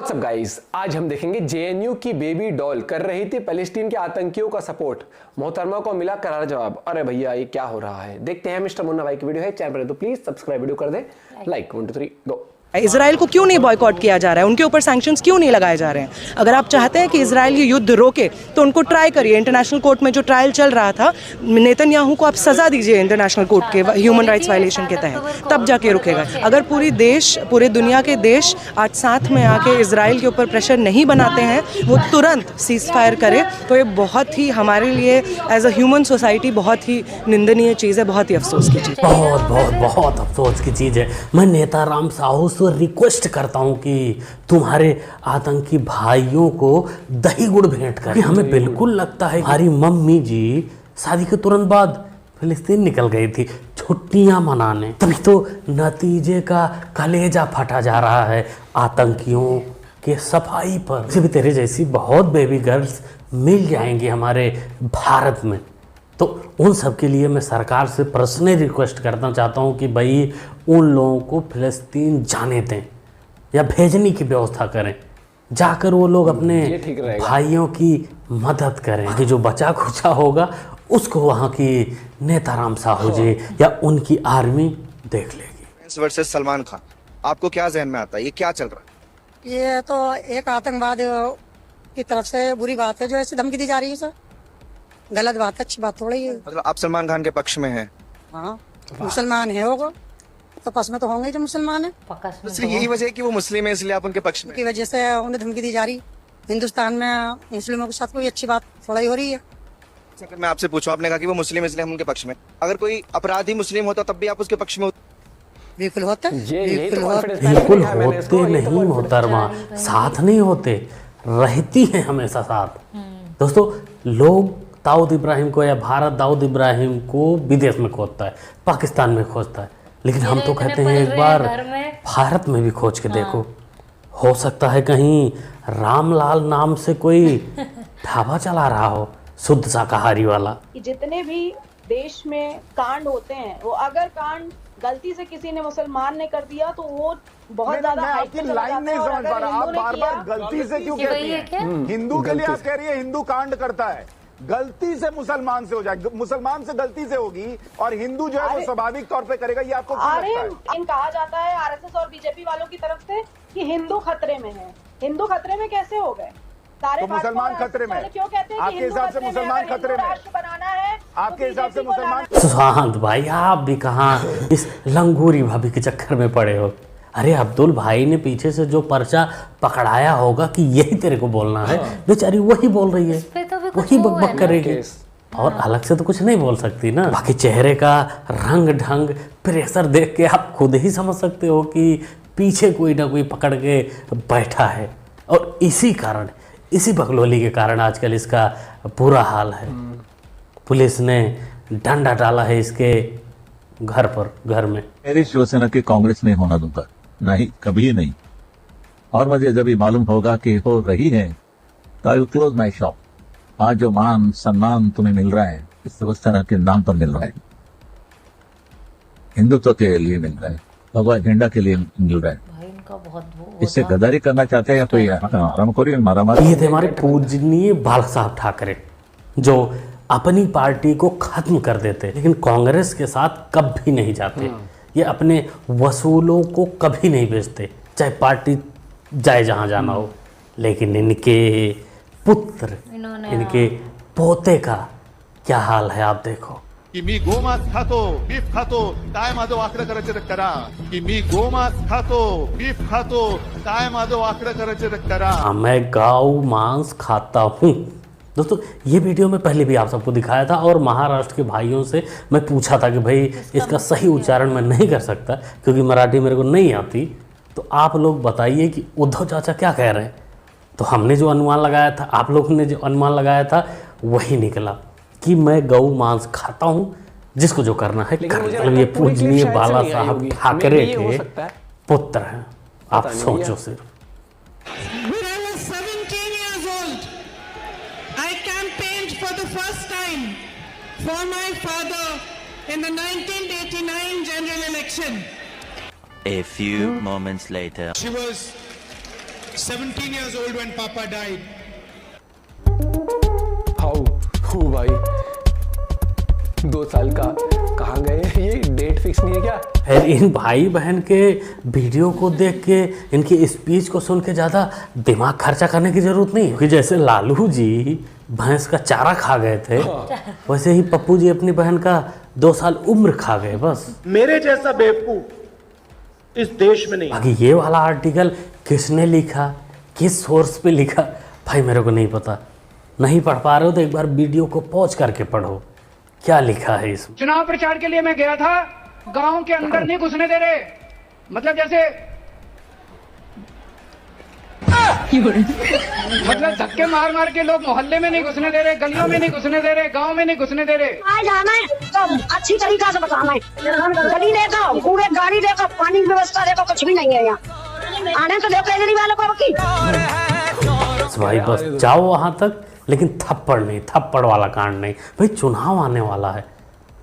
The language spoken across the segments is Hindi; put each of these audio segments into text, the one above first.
व्हाट्सअप गाइस, आज हम देखेंगे जेएनयू की बेबी डॉल कर रही थी पैलेस्टीन के आतंकियों का सपोर्ट। मोहतरमा को मिला करारा जवाब। अरे भैया ये क्या हो रहा है, देखते हैं। मिस्टर मुन्ना भाई की वीडियो है, चैनल पर तो प्लीज सब्सक्राइब वीडियो कर दे, लाइक 1 2 3 गो। इजराइल को क्यों नहीं बॉयकॉट किया जा रहा है, उनके ऊपर सैंक्शंस क्यों नहीं लगाए जा रहे हैं? अगर आप चाहते हैं कि इजराइल ये युद्ध रोके तो उनको ट्राई करिए। इंटरनेशनल कोर्ट में जो ट्रायल चल रहा था, नेतन्याहू को आप सजा दीजिए इंटरनेशनल कोर्ट के ह्यूमन राइट्स वायलेशन के तहत, तब जाके रुकेगा। अगर पूरे दुनिया के देश आज साथ में आके इजराइल के ऊपर प्रेशर नहीं बनाते हैं, वो तुरंत सीज फायर करे, तो ये बहुत ही हमारे लिए एज अ ह्यूमन सोसाइटी बहुत ही निंदनीय चीज़ है, बहुत ही अफसोस की चीज़। बहुत अफसोस की चीज़ है। मैं नेता राम साहू से रिक्वेस्ट करता हूँ कि तुम्हारे आतंकी भाइयों को दही गुड़ भेंट कर। हमें बिल्कुल लगता है हमारी मम्मी जी शादी के तुरंत बाद फिलिस्तीन निकल गई थी छुट्टियां मनाने, तभी तो नतीजे का कलेजा फटा जा रहा है आतंकियों के सफाई पर। भी तेरे जैसी बहुत बेबी गर्ल्स मिल जाएंगी हमारे भारत में, तो उन सब के लिए मैं सरकार से पर्सनली रिक्वेस्ट करना चाहता हूँ कि भाई उन लोगों को फिलिस्तीन जाने दें या भेजने की व्यवस्था करें, जाकर वो लोग अपने भाइयों की मदद करें। कि जो बचा खुचा होगा उसको वहाँ की नेता राम साहू जी या उनकी आर्मी देख लेगी। वर्सेस सलमान खान, आपको क्या जहन में आता है, ये क्या चल रहा है? ये तो एक आतंकवाद की तरफ से बुरी बात है जो ऐसी धमकी दी जा रही है सर। गलत बात है, अच्छी बात थोड़ी है। मतलब आप सलमान खान के पक्ष में हैं? हाँ, मुसलमान है वो तो पक्ष में तो होंगे जो मुसलमान है। सिर्फ यही वजह है कि वो मुस्लिम है इसलिए आप उनके पक्ष में? की वजह से उन्हें धमकी दी जा रही। हिंदुस्तान में मुस्लिमों के साथ कोई अच्छी बात थोड़ा ही हो रही है। अगर मैं आपसे पूछूं, आपने कहा कि वो मुस्लिम है इसलिए हम उनके पक्ष में, अगर कोई अपराधी मुस्लिम होता तब भी आप उसके पक्ष में? बिल्कुल होते, बिल्कुल होते नहीं मोहतरमा, साथ नहीं होते, रहती है हमेशा साथ। दोस्तों, लोग दाऊद इब्राहिम को या भारत दाऊद इब्राहिम को विदेश में खोजता है, पाकिस्तान में खोजता है, लेकिन हम तो कहते हैं एक बार भारत में भी खोज के देखो। हो सकता है कहीं रामलाल नाम से कोई ढाबा चला रहा हो, शुद्ध शाकाहारी वाला। जितने भी देश में कांड होते हैं, वो अगर कांड गलती से किसी ने मुसलमान ने कर दिया तो वो बहुत ज्यादा आपकी लाइन नहीं समझ पा रहा। आप बार बार गलती से क्यों कहती हैं? हिंदू के लिए आप कह रही है हिंदू कांड करता है, गलती से मुसलमान से हो जाएगी, मुसलमान से गलती से होगी और हिंदू जो है वो स्वाभाविक तौर पे करेगा, ये आपको क्यों लगता है? कहा जाता है आरएसएस और बीजेपी वालों की तरफ से कि हिंदू खतरे में है। हिंदू खतरे में कैसे हो गए? सारे तो मुसलमान खतरे में क्यों कहते हैं? आपके हिसाब से मुसलमान खतरे में बनाना है, आपके हिसाब से मुसलमान? सुशांत भाई, आप भी कहाँ इस लंगूरी भाभी के चक्कर में पड़े हो? अरे अब्दुल भाई ने पीछे से जो पर्चा पकड़ाया होगा कि यही तेरे को बोलना है, बेचारी वही बोल रही है, वही बकबक करेगी और अलग से तो कुछ नहीं बोल सकती ना। बाकी चेहरे का रंग ढंग प्रेशर देख के आप खुद ही समझ सकते हो कि पीछे कोई ना कोई पकड़ के बैठा है, और इसी कारण, इसी बकलोली के कारण आजकल इसका बुरा हाल है। पुलिस ने डंडा डाला है इसके घर पर, घर में। मेरी शिवसेना की कांग्रेस नहीं होना दूंगा, नहीं, कभी नहीं। और मुझे जब भी मालूम होगा कि हो रही है तो I will close my shop. आज जो मान सम्मान तुम्हें मिल रहा है इस शिवसेना के नाम पर मिल रहा है, हिंदुत्व के लिए मिल रहा है, भगवा एजेंडा के लिए मिल रहा है। इससे गद्दारी करना चाहते हैं या कोई रामखोरी मारामारी? ये थे हमारे पूजनीय बाला साहब ठाकरे, जो अपनी पार्टी को खत्म कर देते, लेकिन कांग्रेस के साथ कभी नहीं जाते। ये अपने वसूलों को कभी नहीं बेचते, चाहे पार्टी जाए जहां जाना हो। लेकिन इनके पुत्र, इनके पोते का क्या हाल है आप देखो। की मी गोमांस खातो, बीफ खातो, काय माझं वाकडं करायचं तर करा। की मी गोमांस खातो, बीफ खातो, काय माझं वाकडं करायचं तर करा। मैं गौ मांस खाता हूँ। दोस्तों, ये वीडियो मैं पहले भी आप सबको दिखाया था और महाराष्ट्र के भाइयों से मैं पूछा था कि भाई इसका सही उच्चारण मैं नहीं कर सकता क्योंकि मराठी मेरे को नहीं आती, तो आप लोग बताइए कि उद्धव चाचा क्या कह रहे हैं। तो हमने जो अनुमान लगाया था, आप लोगों ने जो अनुमान लगाया था, वही निकला कि मैं गौ मांस खाता हूँ, जिसको जो करना है कर। मतलब ये पूजनीय बाला साहब ठाकरे के पुत्र हैं, आप सोचो सिर्फ। For my father in the 1989 general election. A few moments later. She was 17 years old when Papa died. How हो भाई, 2 साल का कहाँ गए? ये डेट फिक्स नहीं है क्या? है इन भाई बहन के वीडियो को देख के, इनकी स्पीच को सुन के ज़्यादा दिमाग खर्चा करने की जरूरत नहीं, क्योंकि जैसे लालू जी भैंस का चारा खा गए थे, वैसे ही पप्पू जी अपनी बहन का 2 साल उम्र खा गए बस। मेरे जैसा बेवकूफ इस देश में नहीं। बाकी ये वाला आर्टिकल किसने लिखा, किस सोर्स पे लिखा, भाई मेरे को नहीं पता। नहीं पढ़ पा रहे हो तो एक बार वीडियो को पॉज करके पढ़ो, क्या लिखा है इसमें। चुनाव प्रचार के लिए मैं गया था, गांव के अंदर नहीं घुसने दे रहे, मतलब जैसे मतलब धक्के मार मार के लोग मोहल्ले में नहीं घुसने दे रहे, गलियों में नहीं घुसने दे रहे, गांव में नहीं घुसने दे रहे। आज जाना है तो अच्छी तरीका से बताना है, गली देखो, पूरे गाड़ी देखो, पानी की व्यवस्था देखो, कुछ भी नहीं है यहाँ। आने तो देखो केजरीवाल को की। भाई बस जाओ वहां तक, लेकिन थप्पड़ नहीं, थप्पड़ वाला कांड नहीं। भाई चुनाव आने वाला है,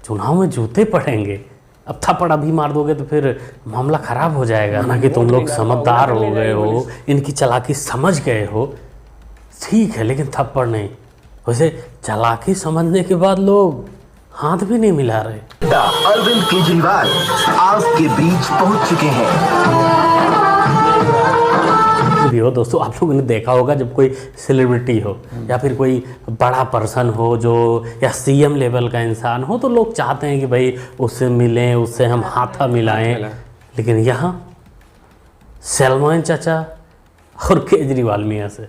चुनाव में जूते पड़ेंगे, अब थप्पड़ अभी मार दोगे तो फिर मामला खराब हो जाएगा ना। कि तुम लोग समझदार हो गए हो, इनकी चालाकी समझ गए हो, ठीक है, लेकिन थप्पड़ नहीं। वैसे चालाकी समझने के बाद लोग हाथ भी नहीं मिला रहे। अरविंद केजरीवाल आपके बीच पहुंच चुके हैं। भी हो दोस्तों, आप लोगों ने देखा होगा जब कोई सेलिब्रिटी हो या फिर कोई बड़ा पर्सन हो जो, या सीएम लेवल का इंसान हो, तो लोग चाहते हैं कि भाई उससे मिलें, उससे हम हाथा मिलाएं। लेकिन यहाँ सलमान चाचा और केजरीवाल मियाँ से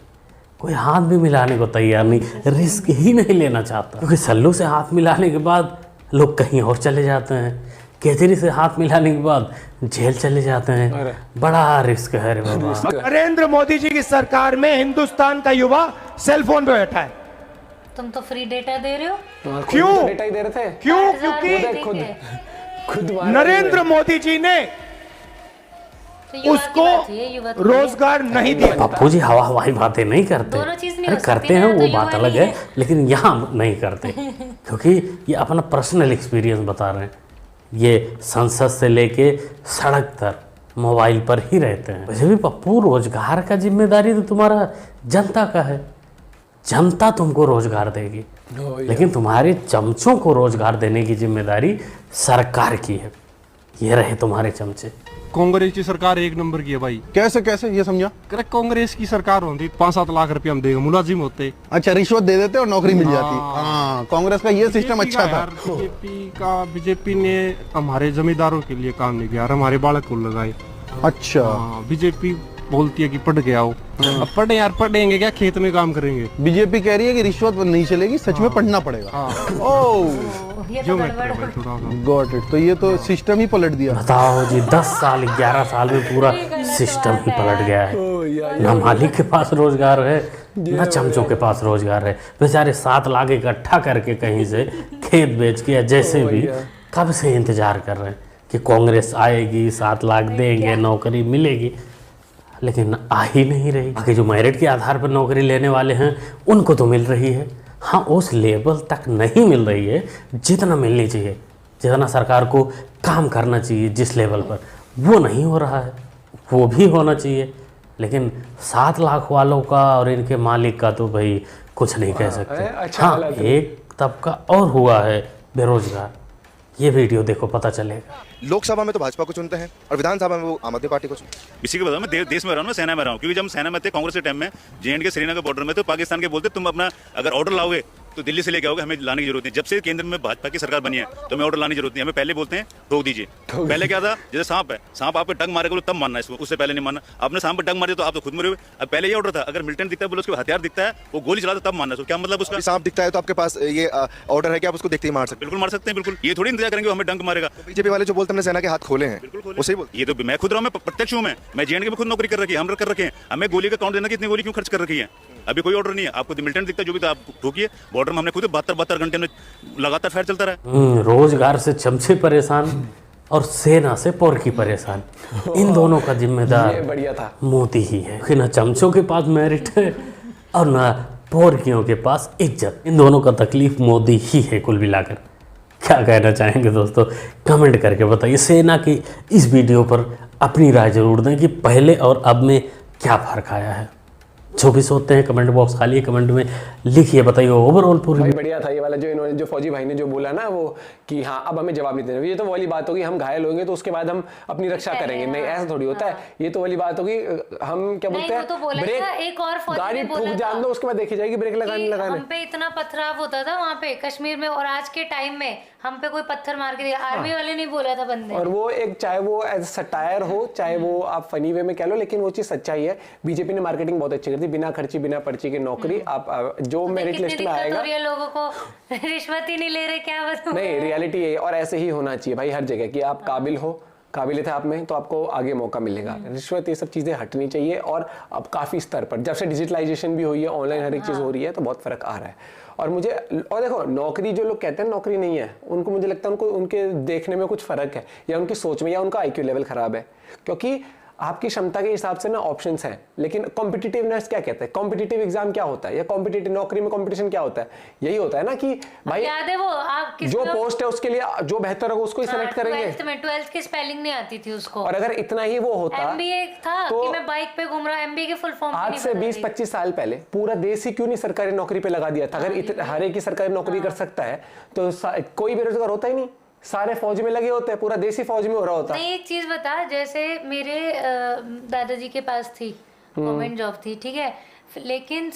कोई हाथ भी मिलाने को तैयार नहीं, रिस्क ही नहीं लेना चाहता। क्योंकि सल्लू से हाथ मिलाने के बाद लोग कहीं और चले जाते हैं, केजरी से हाथ मिलाने के बाद जेल चले जाते हैं। बड़ा रिस्क है रे बाबा। नरेंद्र मोदी जी की सरकार में हिंदुस्तान का युवा सेल फोन पे बैठा है। तुम तो फ्री डेटा दे रहे हो। क्यों डेटा ही दे रहे थे? क्यों? क्योंकि नरेंद्र मोदी जी ने उसको रोजगार नहीं दिया। पप्पू जी हवा हवाई बातें नहीं करते, अरे करते हैं वो बात अलग है, लेकिन यहाँ नहीं करते क्योंकि ये अपना पर्सनल एक्सपीरियंस बता रहे हैं। ये संसद से लेके सड़क तक मोबाइल पर ही रहते हैं। वैसे भी पप्पू, रोजगार का जिम्मेदारी तो तुम्हारा जनता का है, जनता तुमको रोजगार देगी, लेकिन तुम्हारे चमचों को रोजगार देने की जिम्मेदारी सरकार की है। ये रहे तुम्हारे चमचे। कांग्रेस की सरकार 1 नंबर की है भाई। कैसे कैसे ये समझा? कांग्रेस की सरकार होती 5-7 लाख रुपए हम देगा, मुलाजिम होते। अच्छा, रिश्वत दे देते और नौकरी मिल जाती। हाँ, कांग्रेस का ये सिस्टम अच्छा था। बीजेपी ने हमारे जमींदारों के लिए काम नहीं किया, हमारे बालक को लगाए। अच्छा, बीजेपी बोलती है कि पढ़ के आओ, अब पढ़े यार, पढ़ेंगे क्या, खेत में काम करेंगे। बीजेपी कह रही है कि रिश्वत नहीं चलेगी, सच में पढ़ना पड़ेगा। Got it. तो ये तो सिस्टम ही पलट दिया। बताओ जी, 10 साल 11 साल में पूरा सिस्टम ही पलट गया है। ना मालिक के पास रोजगार है, ना चमचों के पास रोजगार है। बेचारे 7 लाख इकट्ठा करके कहीं से खेत बेच के या जैसे भी कब से इंतजार कर रहे हैं कि कांग्रेस आएगी, 7 लाख देंगे, नौकरी मिलेगी, लेकिन आ ही नहीं रही। बाकी जो मेरिट के आधार पर नौकरी लेने वाले हैं उनको तो मिल रही है, हाँ उस लेवल तक नहीं मिल रही है जितना मिलनी चाहिए, जितना सरकार को काम करना चाहिए जिस लेवल पर, वो नहीं हो रहा है। वो भी होना चाहिए, लेकिन 7 लाख वालों का और इनके मालिक का तो भाई कुछ नहीं कह सकते। हाँ, एक तबका और हुआ है बेरोजगार, ये वीडियो देखो पता चलेगा। लोकसभा में तो भाजपा को चुनते हैं और विधानसभा में वो आम आदमी पार्टी को चुनते हैं। इसी के बताओ, मैं देश में रहा हूँ, मैं सेना में रहा हूँ, क्योंकि जब हम सेना में थे कांग्रेस के टाइम में, जे&के श्रीनगर बॉर्डर में, तो पाकिस्तान के बोलते तुम अपना अगर ऑर्डर लाओगे तो दिल्ली से लेके आओगे, हमें लाने की जरूरत नहीं। जब से केंद्र में भाजपा की सरकार बनी है तो हमें ऑर्डर लाने की जरूरत नहीं, हमें पहले बोलते हैं रोक दीजिए। पहले क्या था, जैसे सांप है, सांप आपको डंग मारेगा तब मानना इसको, उससे पहले नहीं मानना। आपने सांप पर डंग मारे तो आप तो खुद मरे हुए। अब पहले ये ऑर्डर था, अगर मिलिटेंट दिखता है, बोलो उसके हथियार दिखता है, वो गोली चला तब मानना। क्या मतलब उसका? सांप दिखता है तो आपके पास ये ऑर्डर है कि आप उसको देखते ही मार सकते? बिल्कुल मार सकते हैं, बिल्कुल। ये थोड़ी इंतजार करेंगे हमें डंग मारेगा। बीजेपी वाले जो बोलते हैं सेना के हाथ खोले हैं, वो सही बोल। ये तो मैं खुद रहा हूँ, मैं प्रत्यक्ष हूँ। मैं जे&के में खुद नौकरी कर रखी है, हम कर रखे हैं। हमें गोली का काउंट देना कि इतनी गोली क्यों खर्च कर रखी है। अभी कोई ऑर्डर नहीं है, आपको मिलिटेंट दिखता है जो भी था आप ठोकिए। बॉर्डर में हमने खुद 72 घंटे में लगातार फायर चलता रहा। रोजगार से चमचे परेशान और सेना से पोरकी परेशान, इन दोनों का जिम्मेदार बढ़िया था मोदी ही है। कि ना चमचों के पास मेरिट है और ना पोरकियों के पास इज्जत, इन दोनों का तकलीफ मोदी ही है कुल मिलाकर। क्या कहना चाहेंगे दोस्तों, कमेंट करके बताइए। सेना की इस वीडियो पर अपनी राय जरूर दें कि पहले और अब में क्या फ़र्क आया है? जो भी सोचते हैं कमेंट बॉक्स खाली है, कमेंट में लिखिए, बताइए ओवरऑल पूरी। भाई बढ़िया था ये वाला जो इन्होंने, जो फौजी भाई ने जो बोला ना वो कि हाँ अब हमें जवाब नहीं देना। ये तो वाली बात होगी हम घायल होंगे तो उसके बाद हम अपनी रक्षा करेंगे, नहीं ऐसा थोड़ी होता है। ये तो वाली बात होगी हम क्या बोलते हैं, ब्रेक, एक और गाड़ी ठुक जान दो उसके बाद देखी जाएगी ब्रेक लगाने। हम पे इतना पथराव होता था वहाँ पे कश्मीर में, और आज के टाइम में हम पे कोई पत्थर मार के दिया, आर्मी वाले नहीं बोला था बंदे। और वो एक, चाहे वो एज सटायर हो चाहे वो आप फनी वे में कह लो, लेकिन वो चीज सच्चाई है। बीजेपी ने मार्केटिंग बहुत अच्छी कर दी, बिना खर्ची बिना पर्ची की नौकरी। आप जो मेरिट लिस्ट में आएगा, लोगों को रिश्वत ही नहीं ले रहे, क्या बताऊं। नहीं रियलिटी है और ऐसे ही होना चाहिए भाई हर जगह कि आप काबिल हो, काबिलियत है आप में तो आपको आगे मौका मिलेगा। रिश्वत ये सब चीजें हटनी चाहिए। और अब काफी स्तर पर जब से डिजिटलाइजेशन भी हुई है, ऑनलाइन हर एक चीज हो रही है, तो बहुत फर्क आ रहा है। और मुझे, और देखो नौकरी जो लोग कहते हैं नौकरी नहीं है, उनको मुझे लगता है उनको उनके देखने में कुछ फर्क है, या उनकी सोच में, या उनका आईक्यू लेवल खराब है। क्योंकि आपकी क्षमता के हिसाब से ना ऑप्शंस हैं, लेकिन कॉम्पिटिटिवनेस क्या कहते हैं, कॉम्पिटिटिव एग्जाम क्या होता है, या कॉम्पिटिटिव नौकरी में कंपटीशन क्या होता है, यही होता है ना कि भाई याद है वो आप जो पोस्ट है उसके लिए जो बेहतर होगा उसको ही सेलेक्ट करेंगे। 12th की स्पेलिंग नहीं आती थी उसको, और अगर इतना ही वो होता, एमबीए था तो कि मैं बाइक पे घूम रहा, एमबीए के फुल फॉर्म आज से 20-25 साल पहले पूरा देश ही क्यों नहीं सरकारी नौकरी पे लगा दिया था। अगर हर एक की सरकारी नौकरी कर सकता है तो कोई बेरोजगार होता ही नहीं, सारे फौज में लगे होते हैं, पूरा देश ही फौज में हो रहा होता। नहीं एक चीज बता, जैसे मेरे दादाजी के पास थी गवर्नमेंट जॉब थी, ठीक है, लेकिन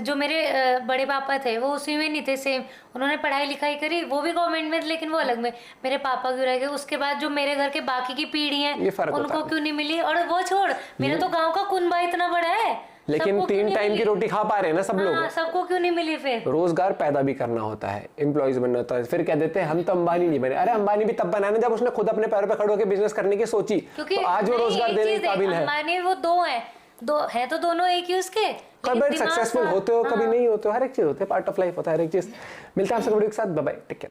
जो मेरे बड़े पापा थे वो उसी में नहीं थे, सेम उन्होंने पढ़ाई लिखाई करी, वो भी गवर्नमेंट में, लेकिन वो अलग में। मेरे पापा क्यों रह गए, उसके बाद जो मेरे घर के बाकी की पीढ़ी है उनको क्यों नहीं मिली। और वो छोड़, मेरा तो गाँव का कुनबा इतना बड़ा है, लेकिन 3 टाइम की रोटी खा पा रहे हैं ना सब लोग। सबको क्यों नहीं मिली? फिर रोजगार पैदा भी करना होता है, एम्प्लॉइज बनना होता है। फिर कह देते हैं हम तो अंबानी नहीं बने। अरे अंबानी भी तब बना ना जब उसने खुद अपने पैरों पे खड़े होकर बिजनेस करने की सोची, तो आज वो रोजगार देने के काबिल है। अंबानी वो दो है तो दोनों एक ही उसके, कभी सक्सेसफुल होते हो कभी नहीं होते हो, हर एक चीज होते है, पार्ट ऑफ लाइफ होता है हर एक चीज। मिलते हैं आपसे वीडियो के साथ, बाय बाय, टेक केयर।